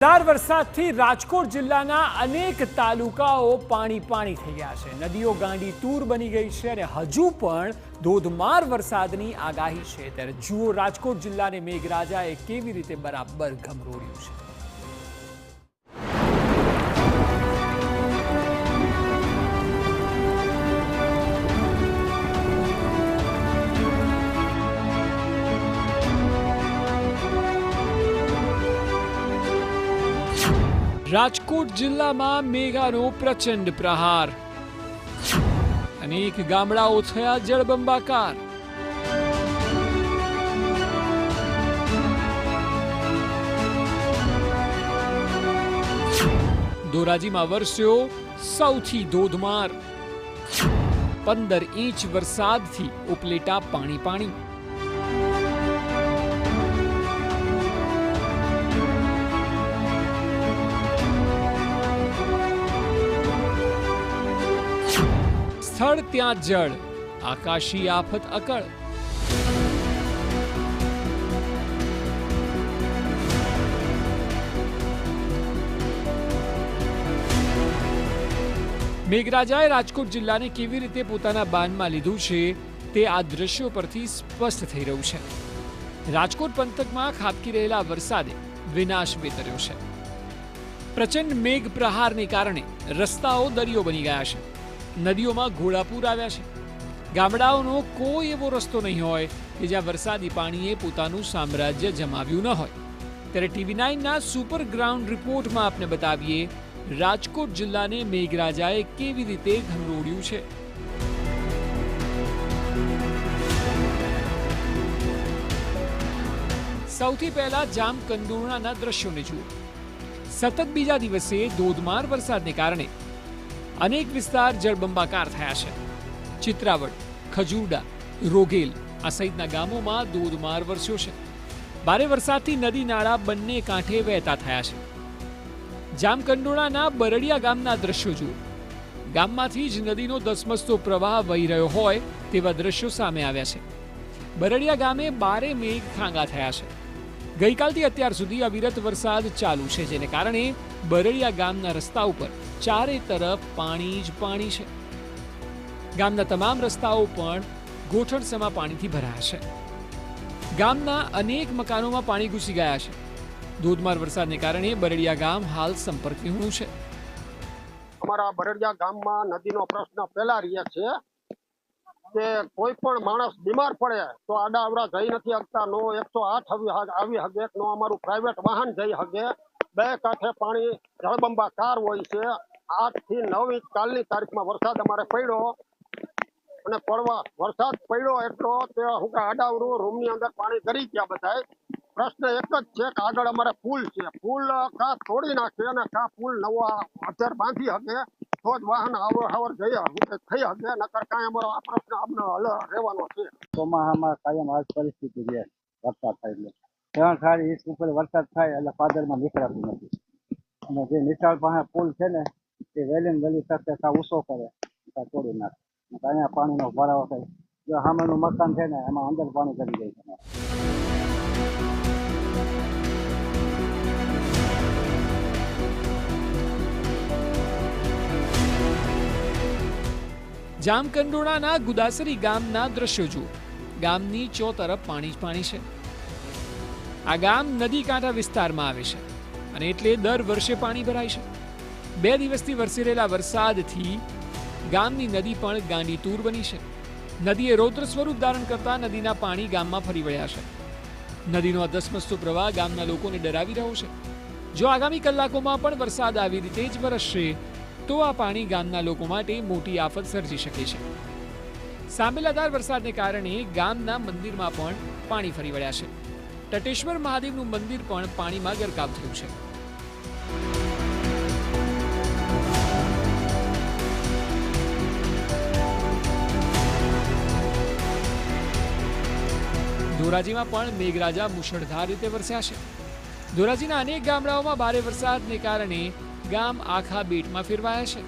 જોરદાર વરસાદથી રાજકોટ જિલ્લાના અનેક તાલુકાઓ પાણી થઈ ગયા છે। નદીઓ ગાંડી તૂર બની ગઈ છે અને હજુ પણ ધોધમાર વરસાદની આગાહી છે। ત્યારે જુઓ રાજકોટ જિલ્લાને મેઘરાજાએ કેવી રીતે બરાબર ગમરોડ્યું છે। રાજકોટ જિલ્લામાં મેઘાનો પ્રચંડ પ્રહાર, અનેક ગામડાઓ થયા જળબંબાકાર। ધોરાજીમાં વરસ્યો સૌથી ધોધમાર, 15 ઇંચ વરસાદથી ઉપલેટા પાણી। સ્થળ ત્યાં જળ, આકાશી આફત અકળ। મેઘરાજાએ રાજકોટ જિલ્લાને કેવી રીતે પોતાના બાનમાં લીધું છે તે આ દ્રશ્યો પરથી સ્પષ્ટ થઈ રહ્યું છે। રાજકોટ પંથકમાં ખાબકી રહેલા વરસાદે વિનાશ વેતર્યો છે। પ્રચંડ મેઘ પ્રહારને કારણે રસ્તાઓ દરિયો બની ગયા છે, નદીઓમાં ઘોડાપૂર આવ્યા છે। ગામડાઓનો કોઈ એવો રસ્તો નહીં હોય કે જ્યાં વરસાદી પાણીએ પોતાનું સામ્રાજ્ય જમાવ્યું ન હોય। ત્યારે TV9ના સુપર ગ્રાઉન્ડ રિપોર્ટમાં આપને બતાવીએ રાજકોટ જિલ્લાને મેઘરાજાએ કેવી રીતે ગમરોડ્યું છે। સૌથી પહેલા જામકંડોરણાના દ્રશ્યોને જુઓ। સતત બીજા દિવસે ધોધમાર વરસાદને કારણે અનેક વિસ્તાર જળબંબાકાર થયા છે। ચિત્રાવડ, ખજૂરડા, રોગેલ આ સહિતના ગામોમાં ધોધમાર વરસ્યો છે। ભારે વરસાદથી નદી નાળા બંને કાંઠે વહેતા થયા છે। જામકંડોરણાના બરડિયા ગામના દ્રશ્યો જુઓ। ગામમાંથી જ નદીનો ધસમસતો પ્રવાહ વહી રહ્યો હોય તેવા દ્રશ્યો સામે આવ્યા છે। બરડિયા ગામે 12 મેઘ ખાંગા થયા છે। ગઈકાલથી અત્યાર સુધી અવિરત વરસાદ ચાલુ છે, જેને કારણે બરડિયા ગામના રસ્તા ઉપર ચારે તરફ પાણી જ પાણી છે। ગામના તમામ રસ્તાઓ પણ ગોઠણસમા પાણીથી ભરાયા છે। ગામના અનેક મકાનોમાં પાણી ઘૂસી ગયા છે। ધોધમાર વરસાદને કારણે બરડિયા ગામ હાલ સંપર્ક વિહોણું છે। અમારા બરડિયા ગામમાં નદીનો પ્રશ્ન પહેલા રહે છે કે કોઈ પણ માણસ બીમાર પડે તો આડા અવડા જઈ નથી શકતા, નો 108 આવી શકે, નો અમારું પ્રાઇવેટ વાહન જઈ શકે। બે કાંઠે પાણી જળબંબાકાર હોય છે। 8 થી 9 ઇંચ કાલની તારીખમાં વરસાદ અમારે પડ્યો અને વરસાદ પડ્યો એટલો તે હું કે આડાવડું રૂમની અંદર પાણી ગરી ગયા બધાય। પ્રશ્ન એક જ છે કે આગળ અમારે પુલ છે, પુલ કા તોડી નાખે અને કા પુલ નવા અધર બાંધી શકે તો જ વાહન આવર જઈ થઈ શકે, નકર કાંઈ અમારો આ પ્રશ્ન આપણે હલ રહેવાનો છે। ચોમાસામાં કાયમ આ પરિસ્થિતિ રહે, વરસાદ થાય એટલે 3-4 ઇંચ ઉપર વરસાદ થાય એટલે પાદરમાં નીકળાતું નથી। અને જે નિશાળ પાસે પુલ છે ને એ વેલી ગલી સાથે ઊંચો કરે, તોડી નાખે, અહીંયા પાણીનો ભરાવો થાય। જો સામેનું મકાન છે ને એમાં અંદર પાણી ચડી જાય છે। જામકંડોરણાના ગુદાસરી ગામના દ્રશ્યો જુઓ। ગામની ચોતરફ પાણી જ પાણી છે। આ ગામ નદી કાંઠા વિસ્તારમાં આવે છે અને એટલે દર વર્ષે પાણી ભરાય છે। 2 દિવસથી વરસી રહેલા વરસાદથી ગામની નદી પણ ગાંડી તૂર બની છે। નદીએ રૌદ્ર સ્વરૂપ ધારણ કરતા નદીના પાણી ગામમાં ફરી વળ્યા છે। નદીનો આ ધસમસતો પ્રવાહ ગામના લોકોને ડરાવી રહ્યો છે। જો આગામી કલાકોમાં પણ વરસાદ આવી રીતે જ વરસશે તો આ પાણી ગામના લોકો માટે મોટી આફત સર્જી શકે છે। સાંબેલાધાર વરસાદને કારણે ગામના મંદિરમાં પણ પાણી ફરી વળ્યા છે। તટેશ્વર મહાદેવનું મંદિર પણ પાણીમાં ગરકાવ થયું છે। ધોરાજીમાં પણ મેઘરાજા મુશળધાર રીતે વરસ્યા છે। ધોરાજીના અનેક ગામડાઓમાં ભારે વરસાદને કારણે ગામ આખા બેટમાં ફેરવાયા છે।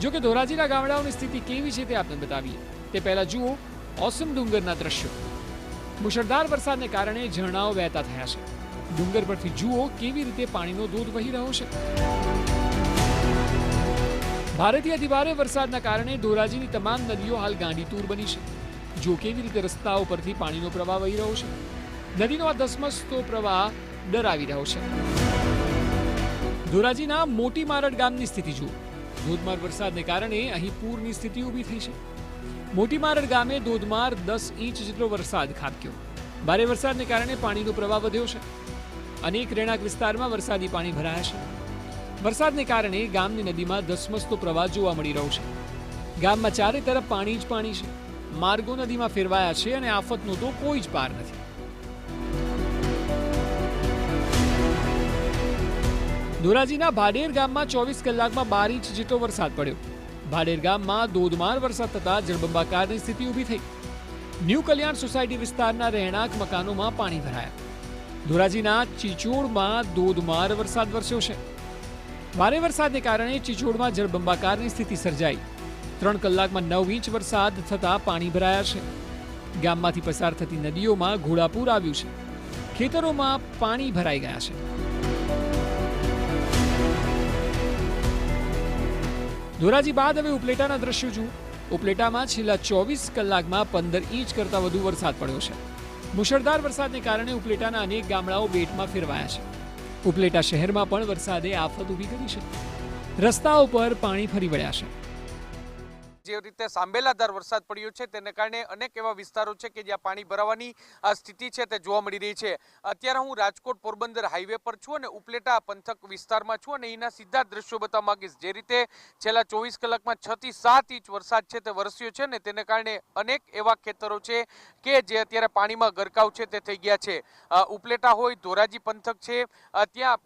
જો કે ધોરાજીના ગામડાઓની સ્થિતિ કેવી છે તે આપને બતાવીએ તે પહેલા જુઓ ઓસમ ડુંગરના દ્રશ્યો. મુશળધાર વરસાદને કારણે ઝરણાઓ વહેતા થયા છે. ડુંગર પરથી જુઓ કેવી રીતે પાણીનો ધોધ વહી રહ્યો છે. ભારેથી અતિભારે વરસાદના કારણે ધોરાજીની તમામ નદીઓ હાલ ગાંડીતૂર બની છે. જો કેવી રીતે રસ્તાઓ પરથી પાણીનો પ્રવાહ વહી રહ્યો છે. નદીનો આ ધસમસતો પ્રવાહ ડરાવી રહ્યો છે. ધોરાજીના મોટી મારડ ગામની સ્થિતિ જુઓ. ધોધમાર વરસાદને કારણે અહીં પૂરની સ્થિતિ ઊભી થઈ છે. મોટી મારડ ગામે ધોધમાર 10 ઇંચ જેટલો વરસાદ ખાબક્યો. ભારે વરસાદને કારણે પાણીનો પ્રવાહ વધ્યો છે. અનેક રહેણાંક વિસ્તારમાં વરસાદી પાણી ભરાયા છે. વરસાદને કારણે ગામની નદીમાં ધસમસતો પ્રવાહ જોવા મળી રહ્યો છે. ગામમાં ચારે તરફ પાણી જ પાણી છે. માર્ગો નદીમાં ફેરવાયા છે અને આફતનો તો કોઈ જ પાર નથી. ધોરાજીના ભાડેર ગામમાં 24 કલાકમાં 12 ઇંચ જેટલો વરસાદ પડ્યો. ભાડેર ગામમાં ધોધમાર વરસાદ થતાં જળબંબાકારની સ્થિતિ ઊભી થઈ. ન્યૂ કલ્યાણ સોસાયટી વિસ્તારના રહેણાંક મકાનોમાં પાણી ભરાયા. ધોરાજીના ચીચોડમાં ધોધમાર વરસાદ વરસ્યો છે. ભારે વરસાદને કારણે ચીચોડમાં જળબંબાકારની સ્થિતિ સર્જાઈ. 3 કલાકમાં 9 ઇંચ વરસાદ થતાં પાણી ભરાયા છે. ગામમાંથી પસાર થતી નદીઓમાં ઘોડાપૂર આવ્યું છે. ખેતરોમાં પાણી ભરાઈ ગયા છે. ધોરાજી બાદ હવે ઉપલેટાના દ્રશ્યો જુઓ. ઉપલેટામાં છેલ્લા 24 કલાકમાં 15 ઇંચ કરતાં વધુ વરસાદ પડ્યો છે. મુશળધાર વરસાદને કારણે ઉપલેટાના અનેક ગામડાઓ બેટમાં ફેરવાયા છે. ઉપલેટા શહેરમાં પણ વરસાદે આફત ઊભી કરી છે. રસ્તાઓ પર પાણી ફરી વળ્યા છે. જે રીતે સાંબેલાધાર વરસાદ પડ્યો છે તેને કારણે અનેક એવા વિસ્તારો છે કે જ્યાં પાણી ભરાવાની સ્થિતિ છે તે જોવા મળી રહી છે. અત્યારે હું રાજકોટ પોરબંદર હાઈવે પર છું અને ઉપલેટા પંથક વિસ્તારમાં છું અને એના સીધા દ્રશ્યો બતાવવા માંગીશ. જે રીતે છેલ્લા 24 કલાકમાં 6 થી 7 ઇંચ વરસાદ છે તે વરસ્યો છે ને તેને કારણે અનેક એવા ખેતરો છે કે જે અત્યારે પાણીમાં ગરકાવ છે તે થઈ ગયા છે. ઉપલેટા હોય, ધોરાજી પંથક છે, ત્યાં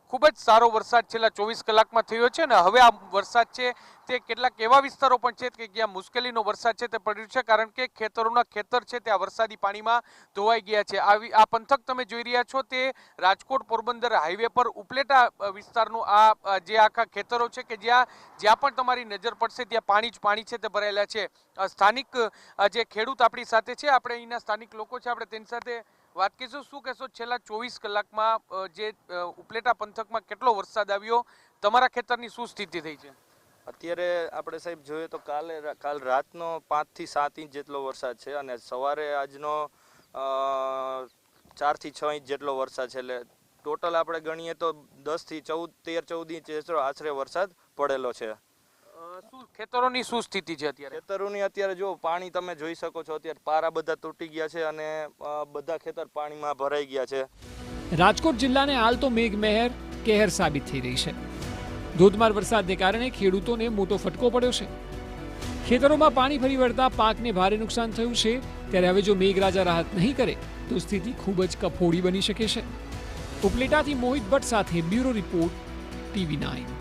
ખૂબ જ સારો વરસાદ છેલ્લા 24 કલાકમાં થયો છે ને હવે આ વરસાદ છે તે કેટલાક એવા વિસ્તારો પણ છે કે જ્યાં મુશ્કેલીનો વરસાદ છે તે પડ્યો છે, કારણ કે ખેતરોના ખેતર છે તે આ વરસાદી પાણીમાં ધોવાઈ ગયા છે. આ પંથક તમે જોઈ રહ્યા છો તે રાજકોટ પોરબંદર હાઈવે પર ઉપલેટા વિસ્તારનું આ જે આખા ખેતરો છે કે જ્યાં પણ તમારી નજર પડશે ત્યાં પાણી જ પાણી છે તે ભરાયેલા છે. સ્થાનિક જે ખેડૂત આપણી સાથે છે, આપણે અહીંના સ્થાનિક લોકો છે, આપણે તેની સાથે વાત કરીશું. શું કહેશો, છેલ્લા 24 કલાકમાં જે ઉપલેટા પંથકમાં કેટલો વરસાદ આવ્યો, તમારા ખેતરની શું સ્થિતિ થઈ છે? અત્યારે આપણે સાહેબ જોઈએ તો કાલ રાતનો 5 થી 7 ઇંચ જેટલો વરસાદ છે અને સવારે આજનો 4 થી 6 ઇંચ જેટલો વરસાદ છે. એટલે ટોટલ આપણે ગણીએ તો 10 થી 13-14 ઇંચ જેટલો આશરે વરસાદ પડેલો છે. ખેતરોની શું સ્થિતિ છે અત્યારે? ખેતરોની અત્યારે જો પાણી તમે જોઈ શકો છો, અત્યારે પારા બધા તૂટી ગયા છે અને બધા ખેતર પાણીમાં ભરાઈ ગયા છે. રાજકોટ જિલ્લાને હાલ તો મેઘમહેર કહેર સાબિત થઈ રહી છે. ધોધમાર વરસાદને કારણે ખેડૂતોને મોટો ફટકો પડ્યો છે. ખેતરોમાં પાણી ફરી વળતા પાકને ભારે નુકસાન થયું છે. ત્યારે હવે જો મેઘરાજા રાહત નહીં કરે તો સ્થિતિ ખૂબ જ કફોડી બની શકે છે. ઉપલેટાથી મોહિત ભટ્ટ સાથે બ્યુરો રિપોર્ટ, TV9.